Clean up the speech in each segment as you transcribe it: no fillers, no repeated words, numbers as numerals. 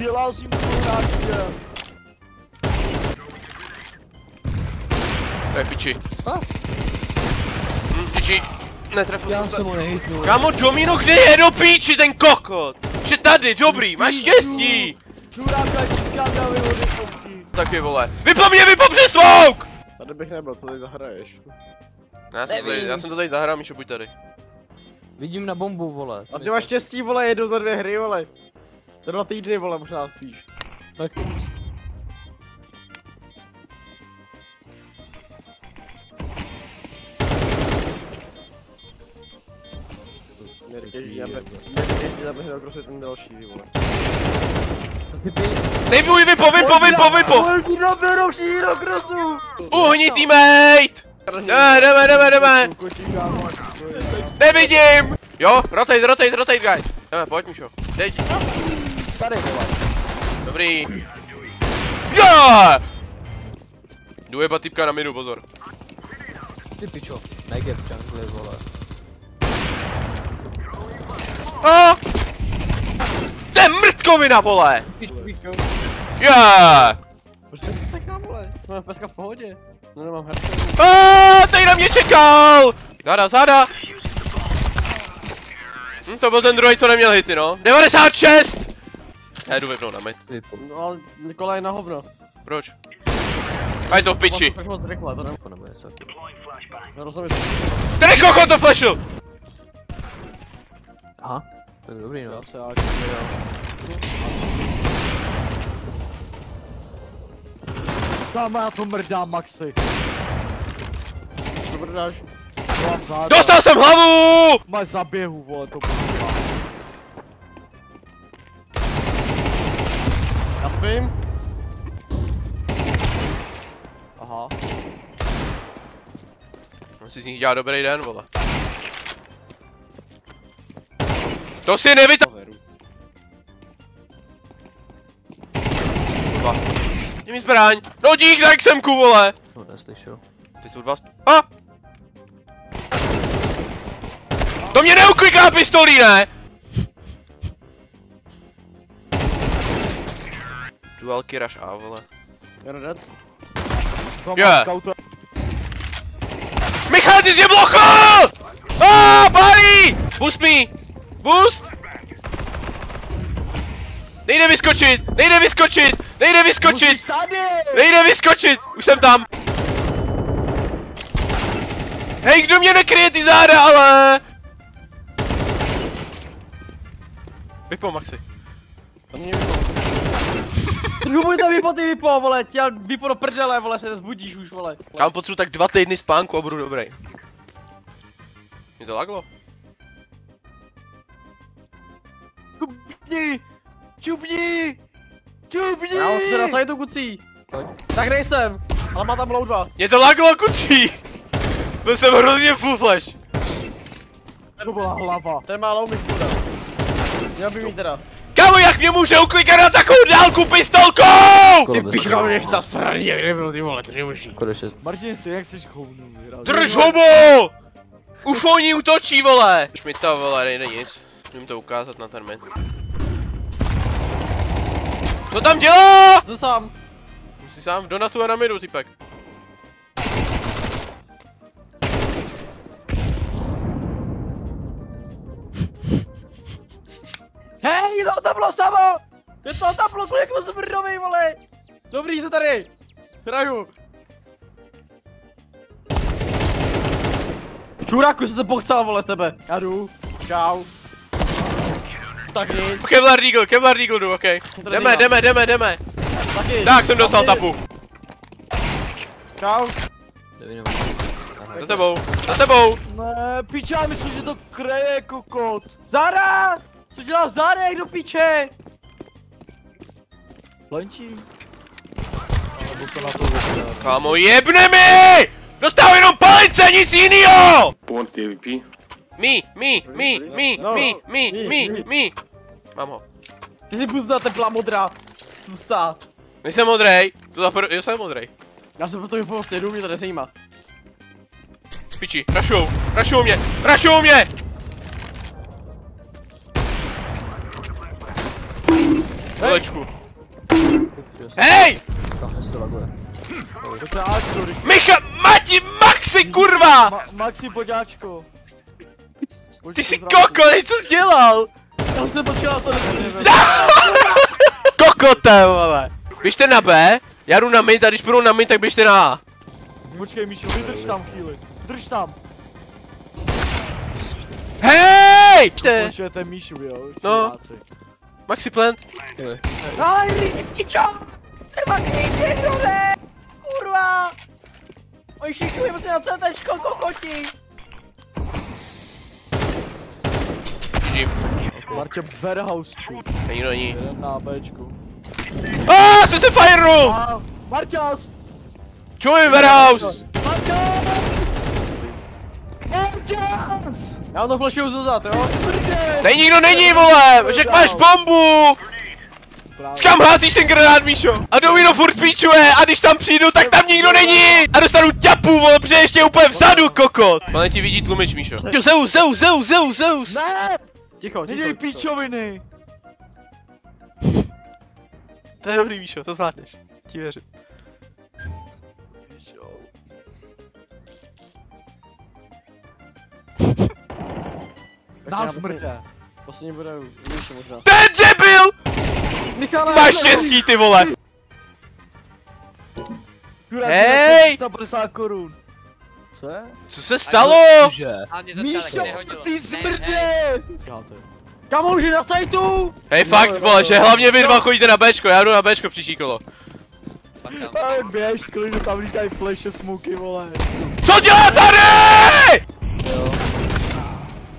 dělal si hráče. To je piči. Piči. Netrefil jsem se. Kámo, Domino, kde je do píči ten kokot? Že tady, dobrý, máš štěstí. Čuráka, číkám na vyvody fouky. Taky vole. Vypo mě, vypo přes smoke! Tady bych nebyl, co tady zahraješ? Já jsem to tady zahrál, Míšo, buď tady. Vidím na bombu, vole. A ty máš štěstí, vole, jednou za 2 hry, vole. Za 2 týdny, vole, možná spíš. Tak. Neříkej, že naběhne krosy ten další, vole. Sejvuj, vypo! Velký naběhnou šíro krosu! Uhni, teammate! Jdeme! Nevidím! Jo, rotate, guys. Jdeme, pojď, Míšo. Teď. Tady, vole. Dobrý. Jo! Jdu jebat typka na minu, pozor. Ty pičo, negeb jungle, vole. A! To je mrtkovina, vole! Yeah! Proč se mi seká, vole? Mám peska v pohodě. No nemám herce. Tady na mě čekal! Záda! To byl ten druhý, co neměl hity, no. 96! Já jdu vypnout na mid. No ale Nikolaj na hovno. Proč? A je to v piči. Proč moc rychle, to nevím. Nerozumím. Který kokot to flashil? Aha, to je dobrý, no. Já se áčím, tam já to mrdám, Maxi. To mrdáš? Dostal jsem hlavu! Máš zaběhu, vole, to bude. Já spím. Aha. Musí z nich dělat dobrý den, vole. To si nevytá... Dej mi zbraň! No dík za XMku, vole! No, neslyšel. Ty jsou dva A! To mě neukliká pistolí, ne? Dual Kiraš A, vole. You're dead. Yeah. Michal, ty jsi blochol! Pálí! Boost me! Boost! Nejde vyskočit! Už jsem tam! Hej, kdo mě nekryje ty záda, ale! Vypo, Maxi. Buď tam vypo, vole, tě vypo do prdele, vole, se nezbudíš už, vole. Kámo, potřebuji tak 2 týdny spánku a budu dobrý. Mě to laglo? Čupni! Já se na sajtu kucí. Tak nejsem, ale má tam low 2. Mě to laglo, kucí! Byl jsem hrozně full flash. To byla hlava. Ten má low misbuda. Měl by mít teda. Kámo, jak mě může uklikat na takovou dálku pistolkou? Ty pička, mě ta sraní, jak nebyl, ty vole, to nemožný. Martin, jak jsi chovnu? Drž hubu! Ufoní útočí, vole! Už mi to, vole, nejde nic. Můžu to ukázat na ten mid. Co tam dělá? Co sám? Musí sám v donatu a na midu, typek. Hej, to tam bylo samo! Je to tam bylo kolik smrdovej, vole! Dobrý, se tady! Hraju! Čuráku, jsem se pochcal, vole, z tebe. Já jdu. Čau. Tak nic. Kevlar Deagle jdu, okej. Jdeme. Taky. Tak jsem dostal tapu. Čau. Za tebou. Ne, piče, já myslím, že to kreje, kokot. Zara! Co dělá Zárek do piče? Lenčí. Kámo, jebne mi! Dostal jenom palice, nic jinýho! Want the AVP? Me. Mám ho. Ty jsi buzna teplá modrá. Tlustá. Nejsem modrej. Co za jo, jsem modrej. Já jsem pro to vypomoci, jdu, mě to nezajímá. Piči, rašou mě! Kolečku. Hej! Tam se laguje. To je Ačko, Michal, Mati, Maxi, kurva! Maxi, pojď Ačko. Ty jsi kokoli, co jsi dělal? Já jsem počítal to Kokote, vole. Běžte na B, já jdu na mid a když půjdu na mid, tak běžte na A. Počkej, Míšo, vydrž tam chvíli. Drž tam. Hej! Počujete Míšu, jo? No. Maxi plant. Ale pičo! Třeba nikdy, ne! Kurva! Oni šičují prostě na CTčko, kokoti! Marče, warehouse, ču. Není. Jeden na Bčku. Jsem se firenul! Marčas! Čuji, warehouse! Marčas! Já vám to flashuju zozad, jo? Tady nikdo není, vole! Však máš bombu! Kam házíš ten granát, Míšo? A Domino furt píčuje a když tam přijdu, tak tam nikdo není! A dostanu ťapu, vole, protože ještě úplně vzadu, kokot! Pane ti vidí tlumič, Míšo. Zeus! Ne! Ticho, neděj píčoviny! To je dobrý, Míšo, to zvládneš. Ti věřím. Nás mrde. Poslední bude Míšo možná. Ten debil! Michale, Máš štěstí, ty vole! Hej! 150 korun. Co je? Co se stalo? Míšo, ty smrdě! Kam už je na sajtu? Hej, fakt, vole, že hlavně vy dva chodíte na Bčko, já jdu na Bčko příští kolo. Běž, klidu, tam lítají flashe, smoky, vole. Co dělá tady?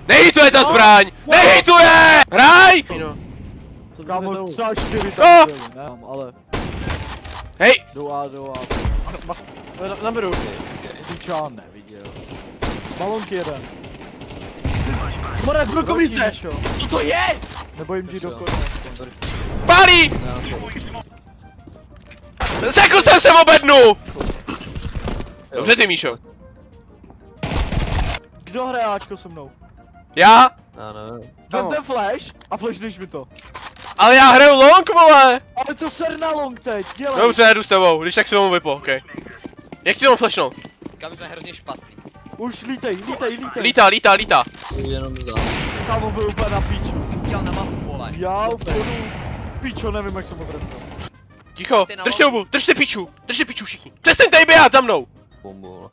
Nehejtuje ta zbraň! Nehejtuje! Hraj! Kámo, třeba 4 tam byli, ne? Ale... Hej! Jdu A. Naberu. Pičán neviděl. Balonky jeden. Morec, brokovnice! Co to je? Nebojím ti do koně. Pálí! Řekl jsem se v obednu! Dobře ty, Míšo. Kdo hraje Ačko se mnou? Já? Já nevím. Vem ten flash a flashneš mi to. Ale já hraju long, vole! Ale to ser na long teď, dělej! Dobře, jdu s tebou, když tak se mu vypo, okej. Jak ti to mám flashnout? Kam jsme hrozně špatný. Už lítej. Lítá. Jenom zdám. Kámo byl úplně na píču. Jel na mapu, vole. Já vpadu. Píčo, nevím jak jsem ho trefil. Ticho, držte hubu, držte piču všichni. Přestaňte běhat za mnou! Bombu.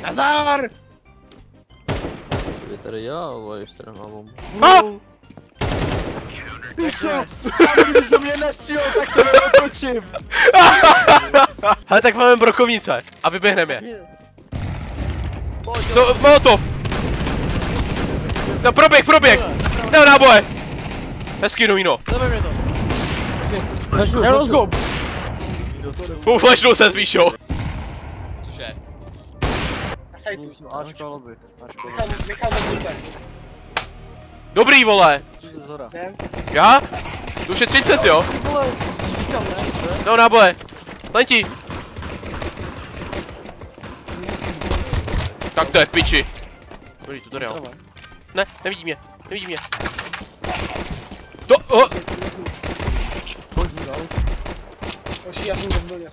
Nazar! Co by tady dělal, vole, když tady má bombu? Píčo! Když jsem mě nestřílel, tak se neotočím. Hele, tak máme brokovnice a vyběhneme je. To, molotov! No, proběh! No, náboje! Hezký, Domino. Zabej mě to. Já rozgo. Flashnul se, Míšo. Cože? Ačko lobby. Michal Mazurka. Dobrý, vole. Zora. Já? To už je 30, jo? No, náboje. Lenti. Tak to je v piči. Dobrý tutoriál. Ne, nevidí mě. To,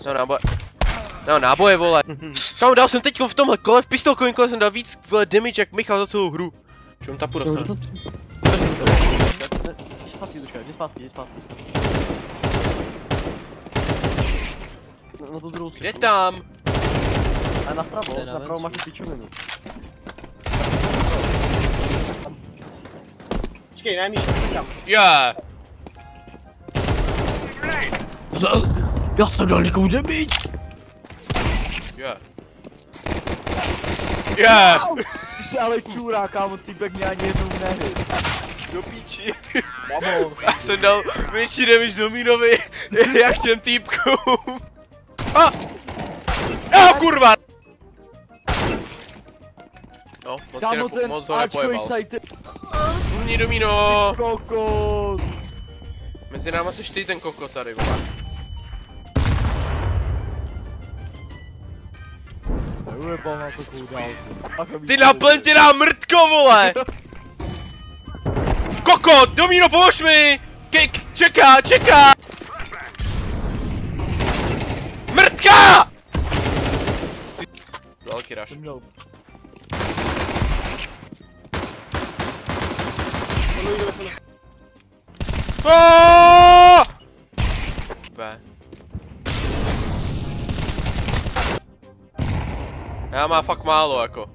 No, náboje. No, náboje, vole. Kámo, dal jsem teď v tomhle kole, v pistolkovém kole jsem dal víc damage jak Michal za celou hru. Čím tapu dostal? Jdi zpátky. Na tu druhou Kde tam? A napravo máš pičovinu. Počkej, ne, Míšo, tam. Já. Já jsem dal někomu damage. Já. Ty jsi ale čůrá, kámo, týpek mě ani jednou nehyt. Do píči. Já jsem dal větší damage Dominovi, jak těm týpkům. Kurva! No, moc ho nepojebal. Umní Domino! Kokot! Mezi náma seš ty ten kokot tady, vole. Neujebal na takovou dálku. Ty naplentěná mrtko, vole! Kokot! Domino, pomož mi! Čeká! Mrtka! Velký rush. B. Já má fakt málo jako.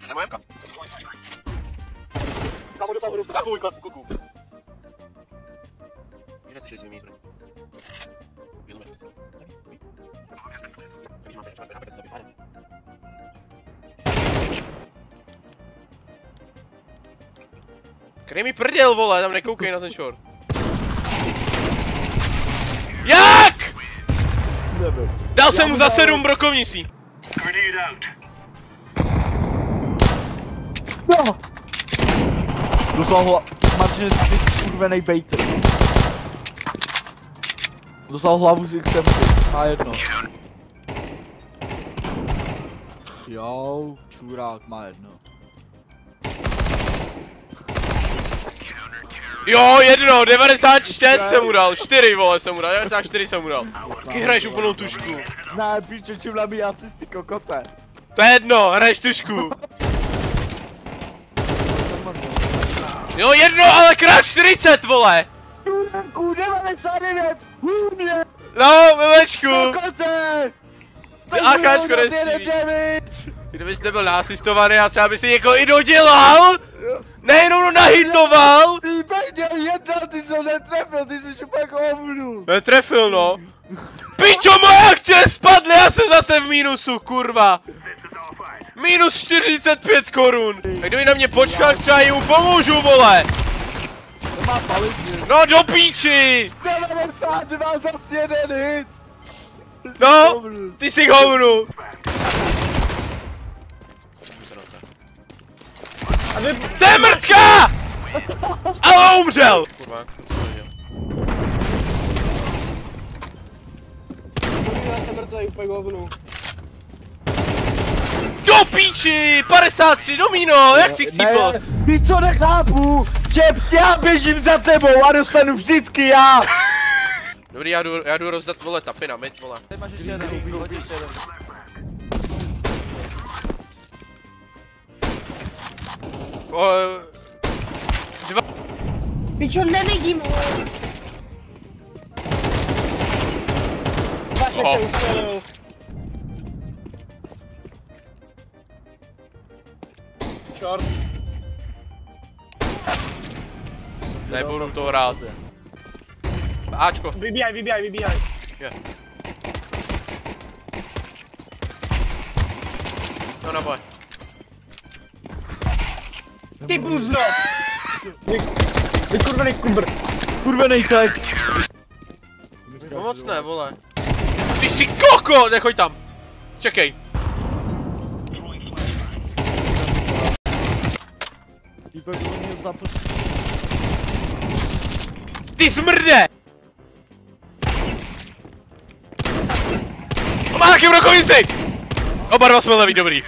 Nemojemka. Kapujka, kuku. Jde se šli mít. Který mi prdel, vole, tam nekoukej na ten short. Jak? Dal jsem mu za 7 brokovnicí. Dostal Martin, jsi kurvenej bejter. Dostal hlavu z XM, má jedno. Jo, čurák má jedno. Jo, jedno, 96 jsem mu dal, 4 vole jsem mu dal, 94 jsem mu dal. Ty hraješ úplnou tušku. Ne, píče, čím nabíjá ty kokote. To je jedno, hraješ tušku. Jo, jedno, ale krát 40, vole. Čuráku, 99, hůně. No, vevečku. Kokote. Akáčko nestřílí. Kdybys nebyl naasistovaný a třeba bys si někoho i dodělal. Nejenom nahitoval. Ty bejděl jedna, ty jsi ho netrefil, ty jsi úplně hovnu. Netrefil, no. Pičo, moje akcie spadly, já jsem zase v mínusu, kurva. Minus 45 korun. Tak kdyby na mě počkal, třeba jim pomůžu, vole. To má palici. No do píči. 92 zas jeden hit. No, ty jsi hovnu. To je mrtka! Ale umřel! Kurva, co jsem viděl. Já jsem mrtvej, úplně hovnu. Do píči! 53, domino, jak si chcípl? Víš co, nechápu, že já běžím za tebou a dostanu vždycky já. Dobrý, já jdu rozdat, vole, tapy na mid, vole. Ty máš ještě jeden, hodíš jeden. Pičo, nevidím! Vašek se ustřelil. Short. Nebudu to hrát. Ačko. Vybíjaj. Je. No na boj. Ty buzno! Vykurvený kubr. Kurvenej tak. Pomocné, vole. Ty jsi koko, nechoď tam. Čekej. Ty smrde! On má taky brokovnici! Oba dva jsme levý, dobrý.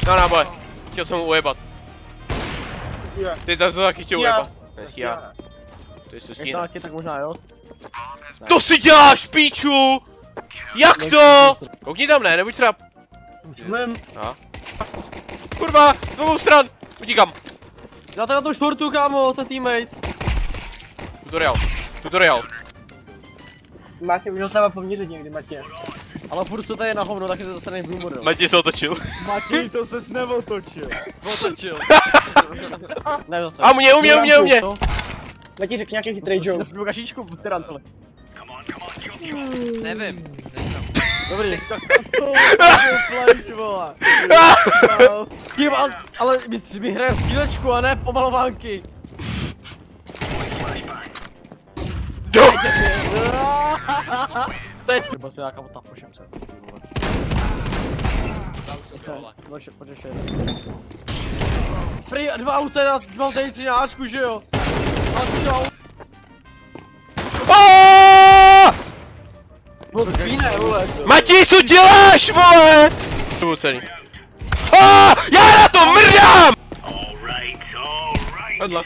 No náboj, chtěl jsem mu ujebat. Ty to jsem taky chtěl ujebat. Nestíhá. Ty se stíhá. Tak možná jo. To si děláš, píču! Jak to? Koukni tam, ne, nebuď srap. No. Kurva, z obou stran, utíkám. Dáte na to čtvrtu, kámo, ten teammate. Tutorial. Máte už ho sama poměřit někdy, Matě. Ale furt co tady je na hovno, tak je to zase nejblue model. Matěj se otočil. Matěj, to ses neotočil. Otočil. Ne, zase. A u mě. Matě, řekni nějaký chytrý joke. Například kašičku, puste rantole. Nevím. Dobrý. Flash, vole. Tím, ale my hrajeme střílečku a ne pomalovánky. To je třeba to nějaká vota, pošem se. Pojď ještě jeden. Prý 2 UC na 2 3 na Ačku, že jo? ne, vole. Mati, co děláš, vole? To bylo celý. Já na to mrdám! Hadla.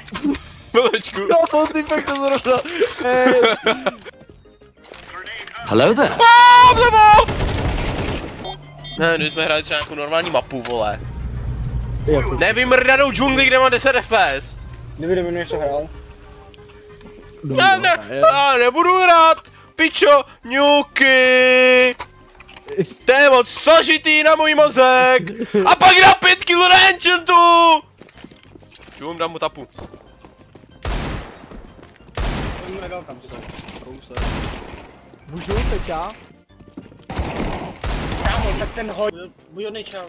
Milečku. No, Fontypek se zrovna. Hello there. Ne, my jsme hráli třeba nějakou normální mapu, vole. Nevymrdanou džungli, kde má 10 FPS. Kdyby mi něco hrál. Já nebudu hrát, pičo, ňuky. To je moc složitý na můj mozek. A pak dá 5 kg na enchantu. Čum, dám mu tapu. Můžu teď já? Kámo, tak ten hoj. Buď hodnej čau.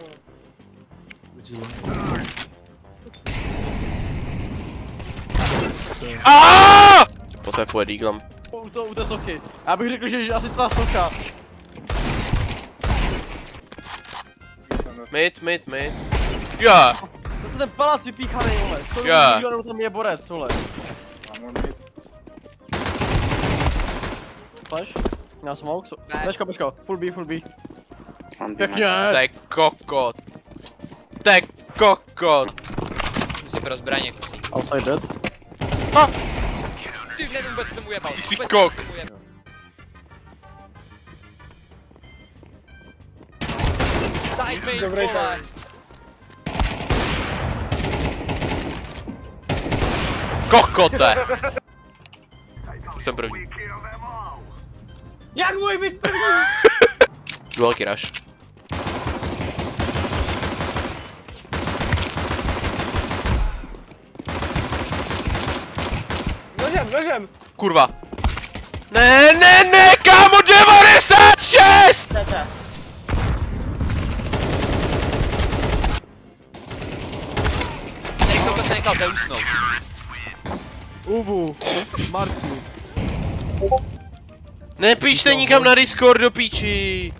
Poté půjde Eaglem. U té sochy. Já bych řekl, že asi ta socha. Mid. Já. To se ten palác vypíchanej, vole. Co Já. tam je borec, vole. Flash? Já smoke, Počka, full B. Pěkně. To je kokot. To je kokot. Musím pro zbraně kusí. Outside dead. Ty nevím, vůbec jsem ujebal. Ty jsi kok. Daj mi, Dobrý vole. Kokote. Jsem první. Jak můj být první? Velký rush. Nožem. Kurva. Ne, kámo, 96! Tete. Někdo se nechal zeusnout. Uvu. Marci. Nepíšte nikam na Discord do píči.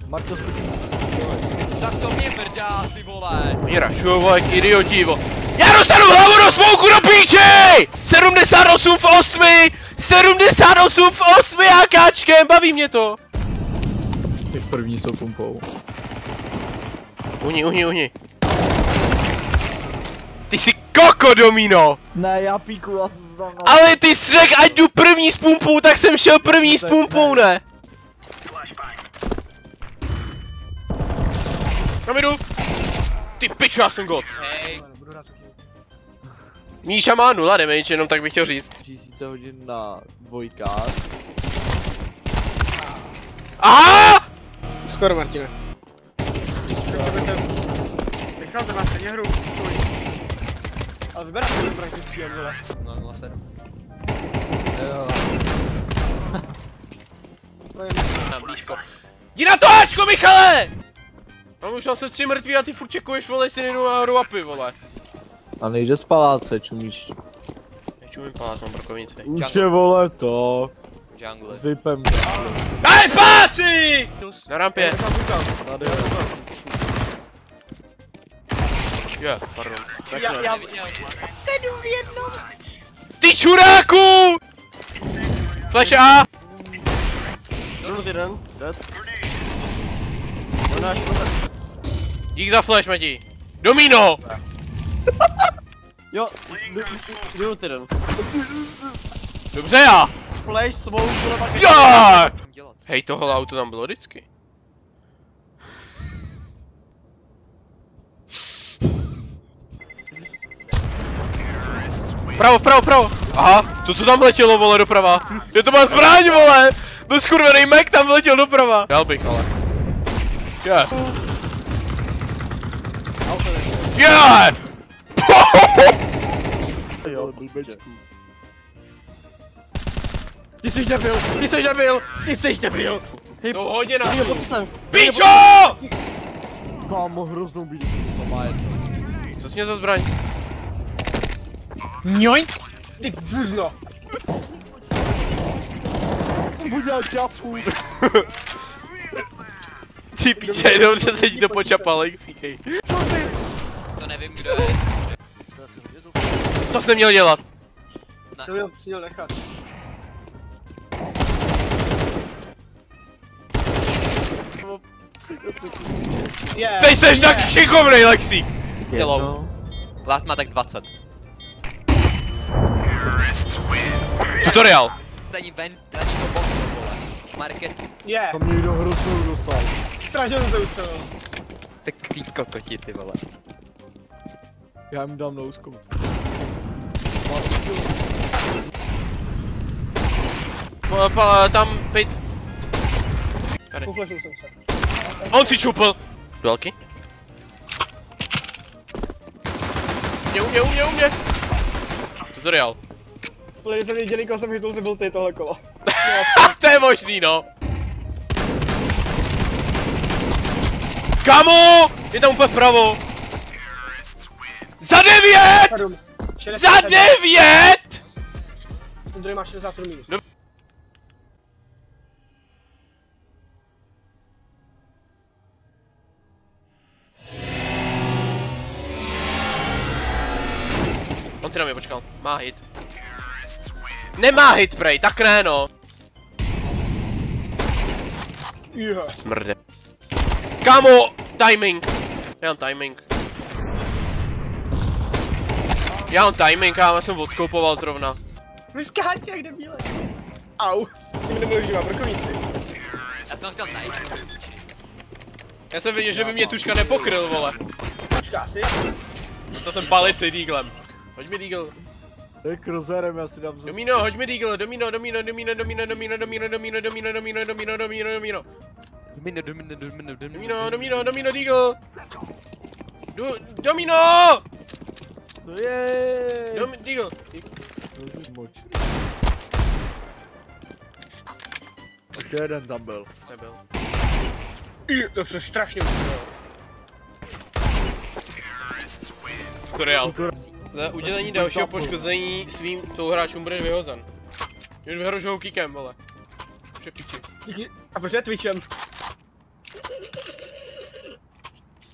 Marto spočím. Tak to mě mrdá, ty vole. Oni rašujou jak idioti, vo. Já dostanu hlavu do smouku do píči! 78 v 8! 78 v 8 AKčkem, baví mě to. Teď první jsou pumpou. Uhni. Ty jsi koko, Domino! Ne, já píku a znám. Ale ty jsi řekl, ať jdu první s pumpou, tak jsem šel první s pumpou, ne? Kam jdu? Ty pičo, já jsem god. Hej. Míša má 0 damage, jenom tak bych chtěl říct. 1000 hodin na dvojkách. Aha! Skoro, Martine. Nechal to na stejně hru. Ale vyberá si to prakticky, jak vole. No, 07. Na blízko. Jdi na to Ačko, Michale! Mám už tam se 3 mrtví a ty furt čekuješ, vole, jestli nejdu na apy, vole. A nejde z paláce, čumíš. Nečumím palác, mám brokovnici. Už je, vole, to. Jungle. S vypem. Aj, páci! Na rampě. Tady. Je, pardon. Já Neviděl. Ty čuráku! Flash A! Donut jeden, dead. Dík za flash, Mati. Domino! Jo, donut jeden. Dobře já! Flash, smoke, kurva, Já! Dělat. Hej, tohle auto tam bylo vždycky. Pravo. Aha, to co tam letělo, vole, doprava. Je to má zbraň, vole! Byl skurvený Mac, tam letěl doprava. Dal bych, ale. Je! Jo, blbečku. Ty jsi debil! Hej, To hodně na pojď sem. Pičo! Kámo, hroznou bídu, to má jedno. Co jsi mě za zbraň? Ty buzno. Buď já ťapu. Ty piče, jenom se teď do počapal, XK. To nevím, kdo je. To jsi neměl dělat. To by ho měl nechat. Je. Teď seš tak šikovnej, Lexi! Celou. Last má tak 20. Tutoriál. Není to boxu, vole. Marketu. Je. Tam někdo hroznou dostal. Strašně jsem se ustřelil. Takový kokoti, ty vole. Já jim dám nouskou. Tam, pejt. Tady. Uflešil jsem se. On si čupl. Velký? U mě. Tutoriál. Protože jsem jediný, koho jsem chytl, si byl ty tohle kolo. To je možný, no. Kamu! Je tam úplně vpravo. Za 9! 7. Za 9! Ten druhý má 67 minus. On si na mě počkal. Má hit. Nemá hit, prej, tak ne, no. Yeah. Smrde. Kámo, timing. Já mám timing, já jsem odskoupoval zrovna. Vyskáď jak debíle. Au. Si mi nemůžu žívat brokovníci. Já jsem chtěl najít. Já jsem viděl, že by mě tuška nepokryl, vole. Počká si. To jsem palici díglem. Hoď mi dígl. To je crosserem, já si dám zase. Domino, hoď mi dígl. Domino. Domino, dígl. Domino! To je. Dígl. Moč. Ještě jeden tam byl. Nebyl. To se strašně ustřelil. Tutoriál. Za udělení dalšího poškození svým souhráčům bude vyhozen. Už vyhrožujou kickem, vole. Vše piči. Díky. A proč je Twitchem?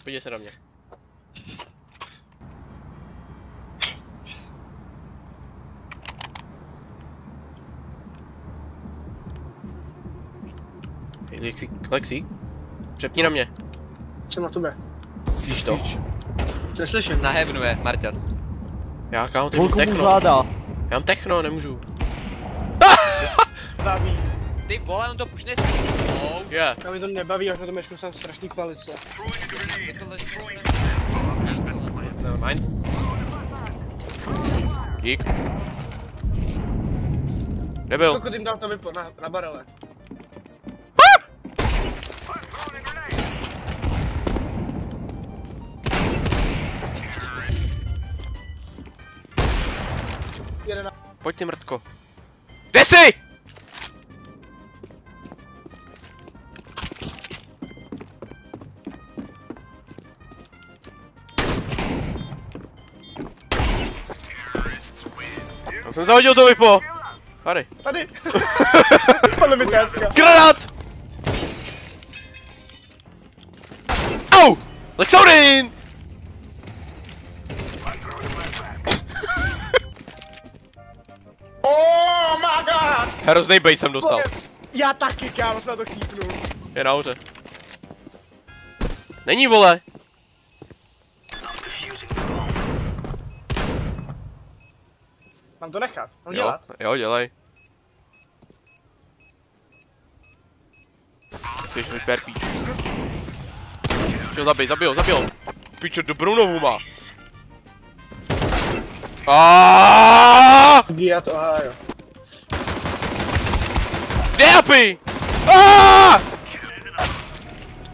Podívej se na mě. Hej, Lexi? Přepni na mě. Jsem na tobě. Víš to? Neslyším. Na heavenu je, Marťas. Já kámo, teď Volku mám mu techno. zvládá. Já mám techno, nemůžu. Baví. Ty vole, on to pušne s Je. Já mi to nebaví, až na tom mečku jsem strašný kvalice. Je to Nevermind. Dík. Kde byl? Pokud jim dal to vypo na barele. Pojď ty mrtko. Kde jsi? Já jsem zahodil to vypo. Tady. Tady. Podle mi CSka. Granát! Au! Lexorin! Oh my god! Hroznej bej jsem dostal. Já taky, kámo, se na to chcípnu. Je nahoře. Není, vole. Mám to nechat, mám dělat. Jo, dělej. Jsi vyper píču. Zabil. Píčo, dobrou novu má. Já to háju. Kde je Apy?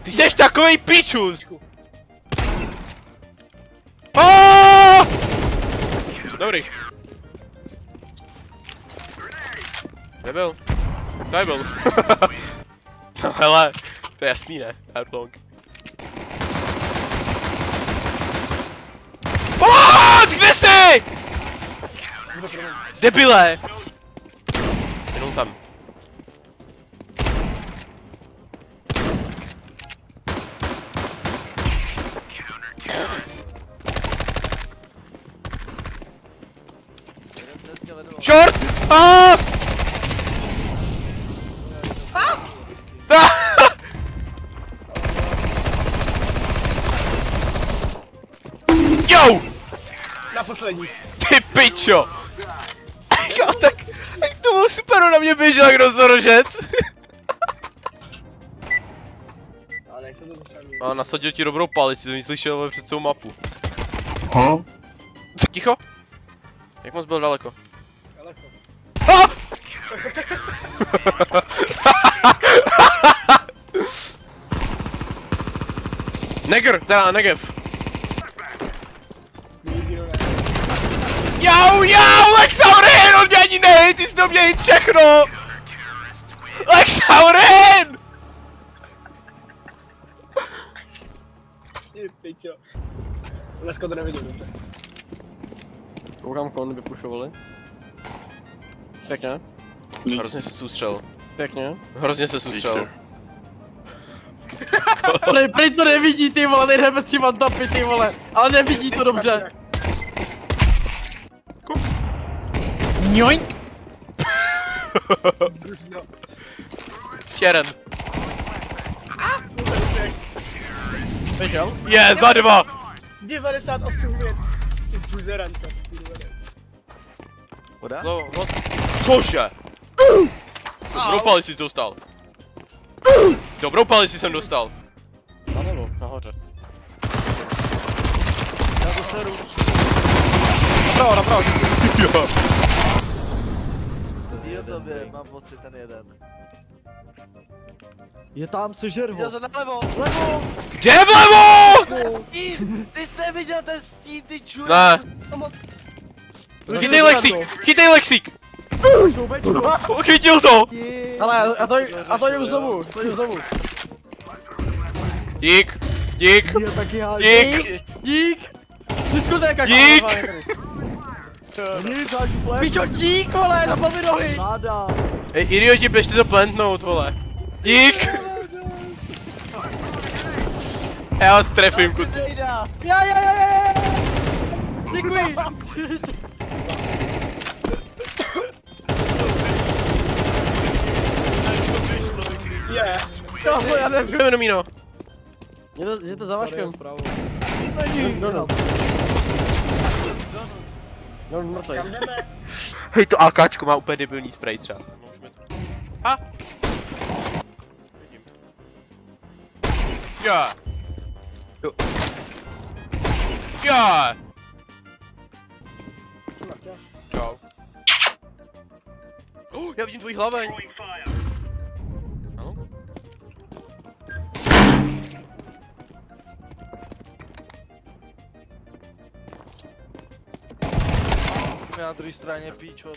Ty seš takovej píčus! Dobrý. Nebyl. Tady byl. Hele, to je jasný, ne? Outlong. Pomoc! Kde jsi? Debile! Jenom jsem. Short! poslední. Ty pičo! Jo, tak to bylo super, ona mě běžela jak rozdorožec. Ale nejsem to dosáhnu. A nasadil ti dobrou palici, to slyšel před celou mapu. Ticho? Jak moc byl daleko? Daleko. Ah! Neger, teda Negev. Jau, Lexaurin, on mě ani nejde, ty jsi do mě jít všechno! Lexaurin! Ty pičo. Dneska to nevidím dobře. Koukám kon, vypušovali. Pěkně. Hrozně se soustřel. Pěkně. Hrozně se soustřel. Prej to nevidí, ty vole, nejdeme 3 mantapy, ty vole. Ale nevidí to dobře. Njoink! Čeren. Běžel? Je, za 2! 98 vět. Ty buzeranta, skurvený. Cože? Dobrou palici dostal. Dobrou palici jsem dostal. Na nebo, nahoře. Já to seru. Napravo. Jo. Je tobě, mám pocit ten jeden. Je tam, sežer ho. Jde nalevo! Kde vlevo? Ty jsi neviděl ten stín, ty čuje! Ne. Chytej Lexík! Chytil to! Ale, a to jdu znovu, Dík! Dík! Diskotéka, Dík! Pičo, dík, vole, na plný nohy! Ej, idioti, běžte to plantnout, vole. Dík! Já vás trefím, kuci. Já. Děkuji! Je. Kámo, já nevím. Jdeme do míno. Je to za vaškem. No, mrtvej. Kam jdeme? Hej, to AKčko má úplně debilní spray třeba. Ha! Vidím. Já! Já! Čau. Já vidím tvojí hlaveň. Ano? Na druhé straně píčo.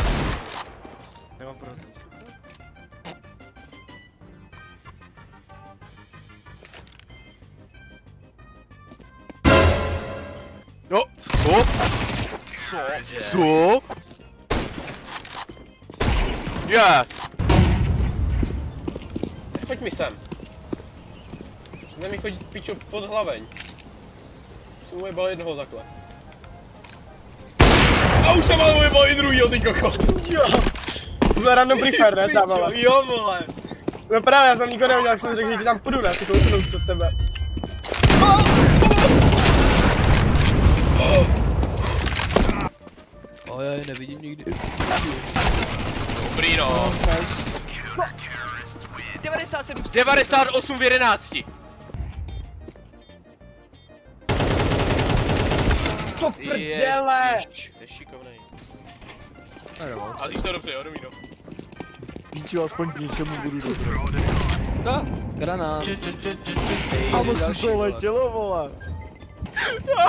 Nemám prosím. Jo, co? Co? Já! Pojď mi sem. Chcete mi chodit pičo pod hlaveň. Jsem ujebal jednoho takhle. A už jsem ale ujebal i druhýho, ty kokot. Jo. To byl random free fire, ne, tam ale. Jo, vole. No právě, já jsem nikoho neviděl, jak jsem řekl, že ti tam půjdu, ne, si kouknu do tebe. Ojej, nevidím nikdy. Dobrý no. 97. 98 v 11. To prdele! Jsi šikovnej. Ano. A když to dobře, jo, domino. Píču, aspoň k něčemu budu dobrý. Granát. A moc si to letělo, vole.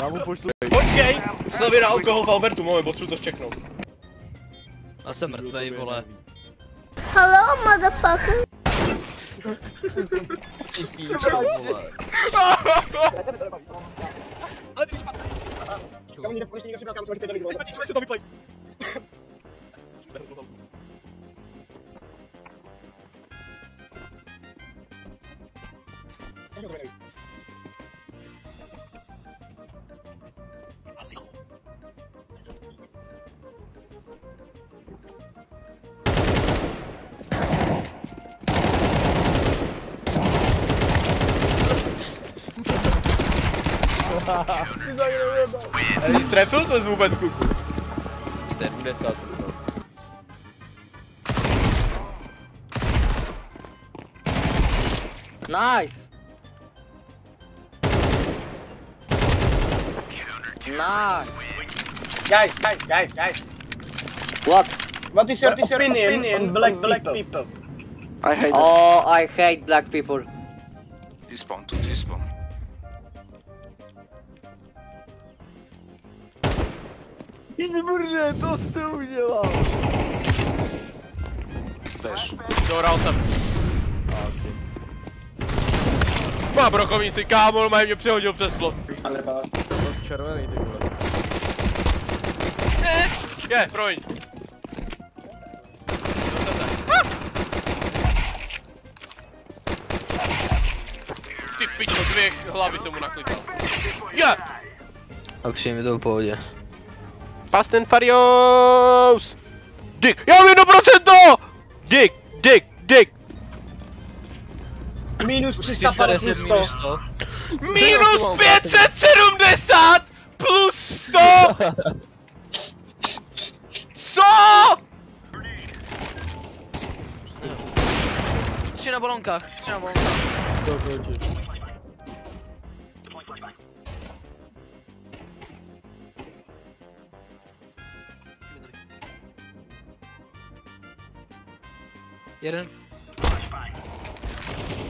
Já mu pošlu. Počkej, slevy na alkohol v Albertu, máme, potřebuji to zčeknout. Já jsem mrtvej, vole. Hello, motherfucker. Kam někde půjdeš, někde přibral, kam jsme teď Teď se to vyplej. Trefil ses vůbec, kuku? 70 jsem to. Nice! Nice! Guys. What? What is your opinion on black people? I hate Oh, I hate black people. T-spawn, tu T-spawn. Výborně, to jste udělal. Flash. Dohral jsem. Má brokovnici, kámo, mají mě přehodil přes plot. Ale to je červený, ty vole. Je, promiň. Ty pičo, 2 hlavy jsem mu naklikal. Je! A přijde mi to v pohodě. Fast and Furious! Dick, já mám 1%! Dick! Minus 350 plus 100. Minus 570 plus 100! Co? 3 na balonkách. To proti. Jeden.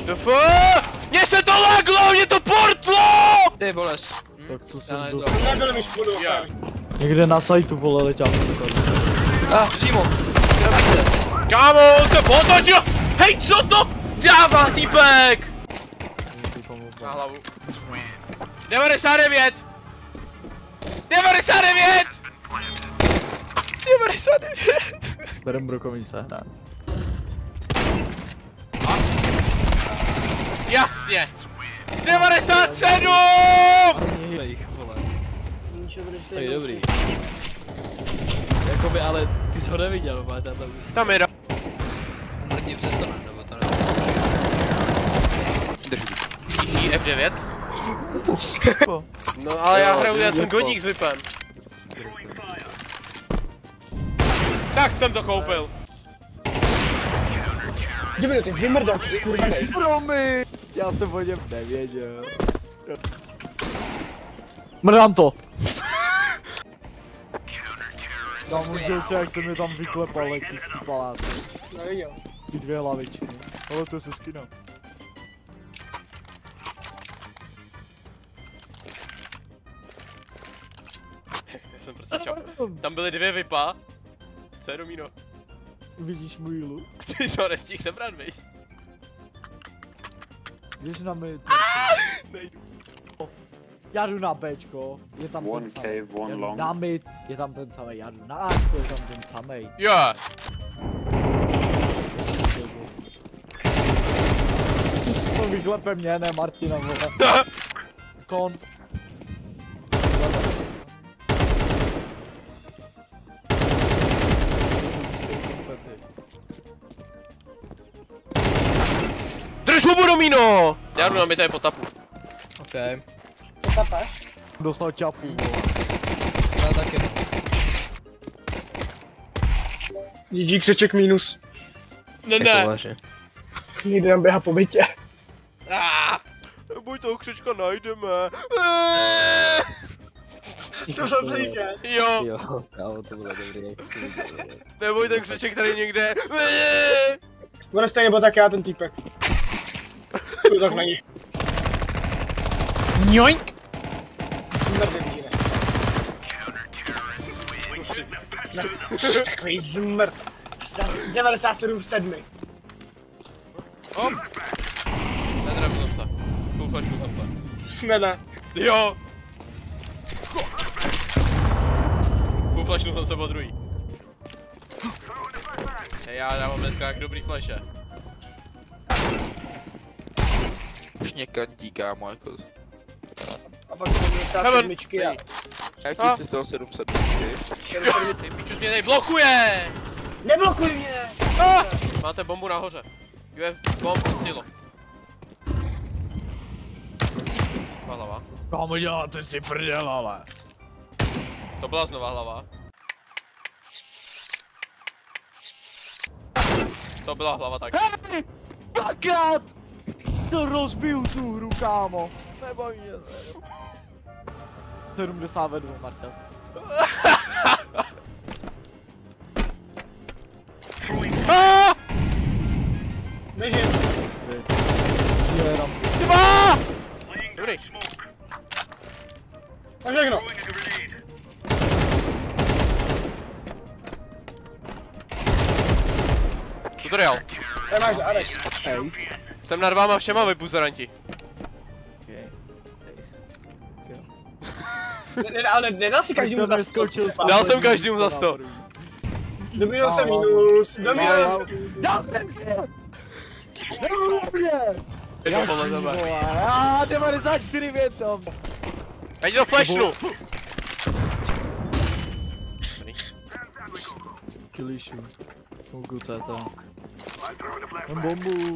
DF! Mně se to laglo, mě to portlo! Ty voles. Tak co Já jsem najdu. dostal? Nebyl mi škodu. Někde na sajtu, vole, letěl. Přímo. Kámo, on se potočil! Hej, co to dává, týpek? Na hlavu. 99! 99! Berem brokovnice, hned. Jasně! 97! Jejich, vole. To je dobrý. Jakoby, ale ty jsi ho neviděl, má tam už. Tam je Mrtně přestane, nebo to ne. Drží F9? No ale já jsem godík s VIPem. Tak jsem to koupil. 2 minuty, vymrdám, ty skurvenej. Promiň! Já jsem o něm nevěděl. Mrdám to! Tam udělal si, jak se mi tam vyklepal letí v ty paláci. Neviděl. Ty 2 hlavičky. Ale to je se skinem. Já jsem prostě čap. Tam byly 2 VIPa. Co je Domino? Vidíš můj loot? Ty to nestihl sebrat, viď? Běž na mid. Nejdu. Já jdu na Bčko, je tam ten 1K, samej. one Já jdu long. na mid, je tam ten samej. Já jdu na Ačko, je tam ten samej. Jo. To vyklepe mě, ne Martina, vole. Kon. Drž hubu, Domino! Já jdu na mid, po tapu. OK. Dostal čapu. Já taky. GG křeček minus. Ne. Vážně. Někde nám běhá po bytě. Neboj, toho křečka najdeme. To jsem slyšel. Jo. Jo, kámo, to bylo dobrý, jak si viděl. Neboj, ten křeček tady někde. Bude stejně byl tak já ten týpek. To tak není. Njoink! Smrde víre. Takový zmrt. 97 v 7. Hop. Netrefil jsem se. Full flashu jsem se. Ne. Jo. Full flashnul jsem se po druhý. Hej, já mám dneska jak dobrý flashe. Už někandí, kámo, jako. A pak 77 a... Jaký si z toho 700? Ty pičus mě tady blokuje! Neblokuj mě! Máte bombu nahoře. You have bomb cílo. Nová hlava. Kámo, děláte si prdel, ale. To byla znova hlava. To byla hlava tak. Hej! Dvakrát! To rozbiju tu hru, kámo. Nebaví mě. 72, Marťas. Běžím. Dva! Dobrý. A všechno. Tutoriál. Tady máš, Alex. Ace. Jsem nad váma všema, vy buzeranti. Ale nedal si každému za 100. Dal jsem každému za 100. Domino se minus. Domino. Dal jsem kill! Jasný, vole. Já 94 větom. Já ti to flashnu. Killišu. Kouknu CT. Mám bombu.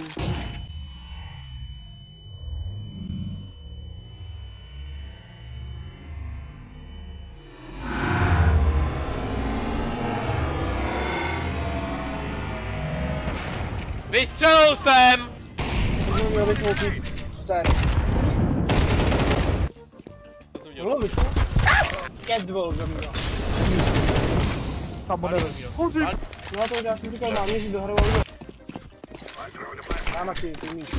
Vystřelil jsem! Měl bych koupit. Starý. Co jsem dělal? Bylo bych. Catwall Domino. Tam bude. No to já jsem říkal mámě, že dohroval do. Dáma ty míč.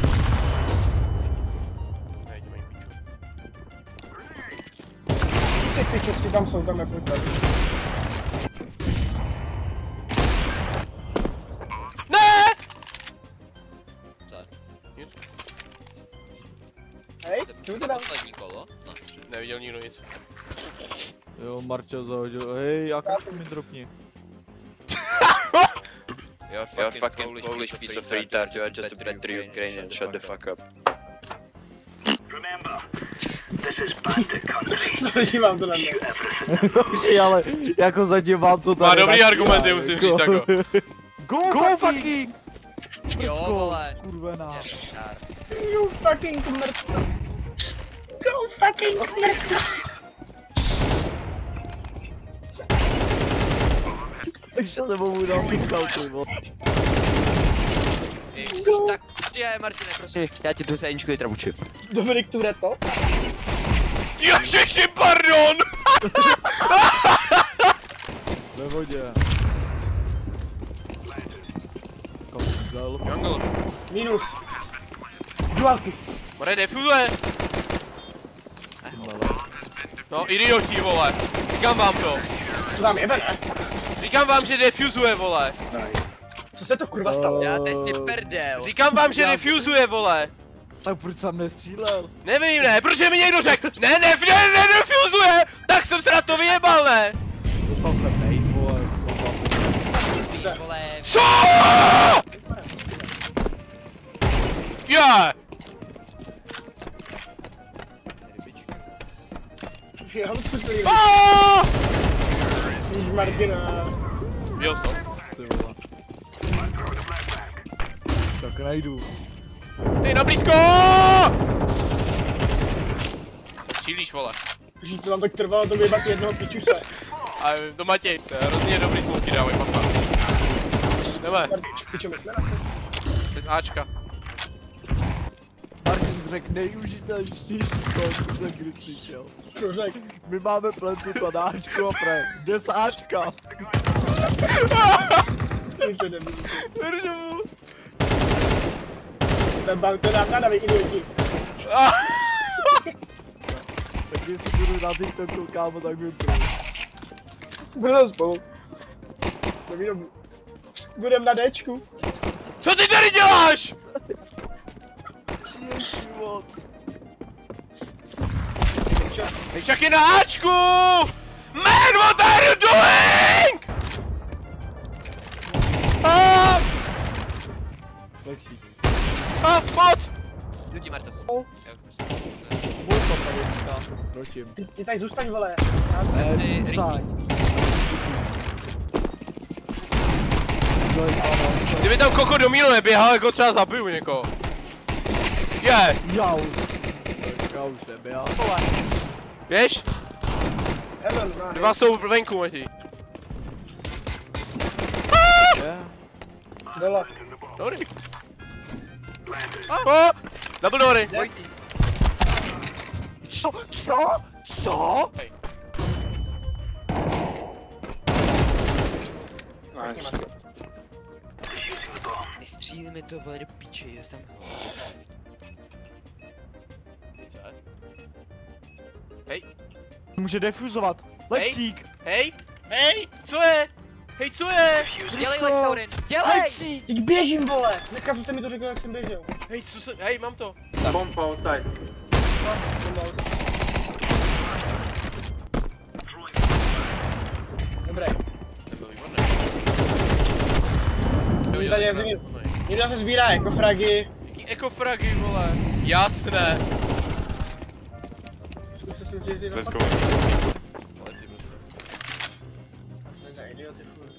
Ty pičovci tam jsou, tam nepojďte. Ne! Hej, co to dám? Poslední kolo? No. Neviděl nikdo nic. Jo, Marťo zahodil. Hej, jaká mi dropni. You're fucking Polish piece of retard, you are just a better Ukrainian, shut the fuck up. Zažívám to na mě. Dobře, ale jako zatím vám to tady. Má dobrý taky, argumenty, jako. musím říct jako. Go fucking! Jo, vole. Kurvená. You fucking mrtvo. Go fucking mrtvo. Ještě nebo mu dám scouty, vole. Tak, je, Martine, prosím. Já ti tu sejničku litra učím. Dominik, tu bude to? Ježiši, pardon! Ve vodě. Jungle. Minus. Dualky. More defuzuje. No, idioti, vole. Říkám vám to. To tam jebe, ne? Říkám vám, že defuzuje, vole. Co se to kurva stalo? Já teď si prdel. Říkám vám, že defuzuje, vole. Tak proč jsem nestřílel? Nevím, ne, protože mi někdo řekl, ne, defuzuje, tak jsem se na to vyjebal, ne. Dostal jsem nade, vole. Vole. Co? Je! Já ho pustím. Aaaa! Martina. Viděl jsi to? Ty vole. Tak najdu. Ty na blízko! Střílíš, vole. Že to tam tak trvalo to vyjebat jednoho pičuse. A to Matěj, to je hrozně dobrý smoky, dávej, papa. Jdeme, Pičo, my jsme na to. bez Ačka. Martin řekl nejužitelnější to, jsem kdy slyšel. Co řek? My máme plentu to na Ačko a pre. Jde z Ačka. My se nebudu. Držu. Ten bank to dám na vy idioti. Tak jestli budu na TikToku, kámo, tak mi prý. Budeme spolu. Budem na Dčku. Co ty tady děláš? Žiješ život. Ty však je na Ačku! Man, what are you doing? Lepší. Moc! Jdu ti, Martos. Můj to tady, proti. Ty tady zůstaň, vole. Ne, si ty ringy. zůstaň. Kdyby tam Koko do mílu neběhal, jako třeba zabiju někoho. Je! Já už neběhal. Běž? Heaven, má. Dva jsou venku, Mati. Dole. Dobrý. Oh, double doory. Co? Hej. Nice. Nestřílíme to, vole, do píče, já jsem... Hej. Může defuzovat. Lexík. Hej, co je? Hej, co je? Dělej, Lexaurin, dělej! Lexík. Teď běžím, vole. Dneska jste mi to řekl, jak jsem běžel. Hej, co se, hej, mám to. Bomb outside. Dobré. Někdo se sbírá ekofragy. Jaký ekofragy, vole? Jasné. Let's go. Lezi, prostě. Co je za idioty, furt.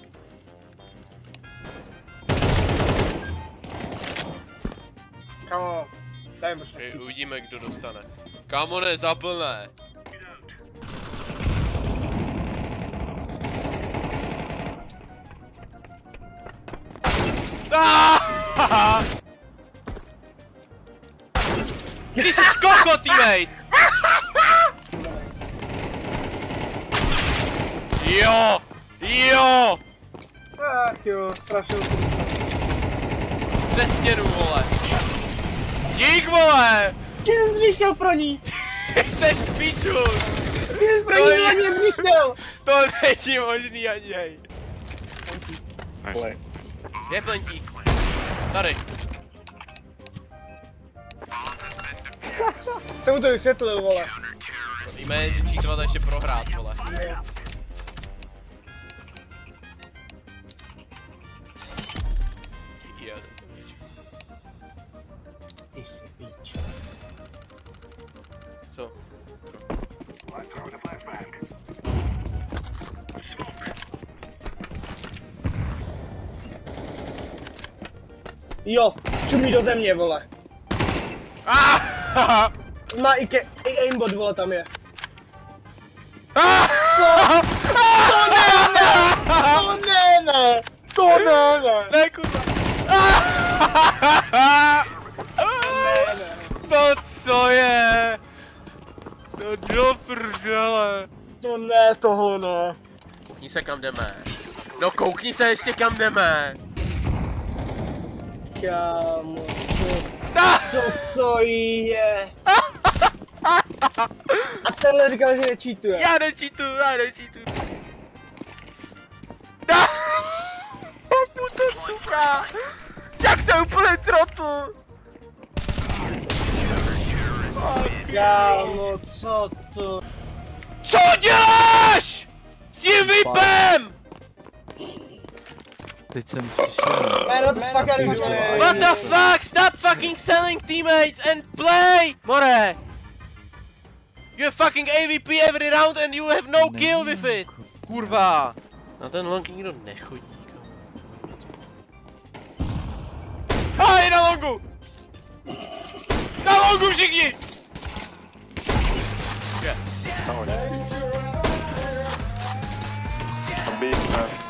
Kamo, daj možná. Okay, uvidíme, kdo dostane. Kámo, ne, zaplné. Ty jsi koko, teammate! Jo! Ach jo, strašil jsem. Přes stěnu, vole. Dík, vole! Ty jsi přišel pro ní! Chceš píču! Ty jsi pro ní na něm přišel! To není možný ani, hej. Nice. Je plentík. Tady. Jsem mu to vysvětlil, vole. Víme, že cheatovat ještě prohrát, vole. Ty jsi píč. Co? Jo, čumí do země, vole. Má i aimbot, vole, tam je. To ne! Ne, kurva. To co je? To do prdele. To ne, tohle ne. Koukni se, kam jdeme. No koukni se ještě, kam jdeme. Kámo, co to je? A tenhle říkal, že necheatuje. Já necheatuju. Puto suka. Jak to je úplně trotl. Kámo, co to? Co děláš? S tím VIPem! Teď jsem přišel. Man, what the fuck are you doing? What the fuck? Stop fucking selling teammates and play! More! You have fucking AVP every round and you have no kill with it! Kurva! Na ten long nikdo nechodí. Ahoj, na longu! Na longu všichni! A big man.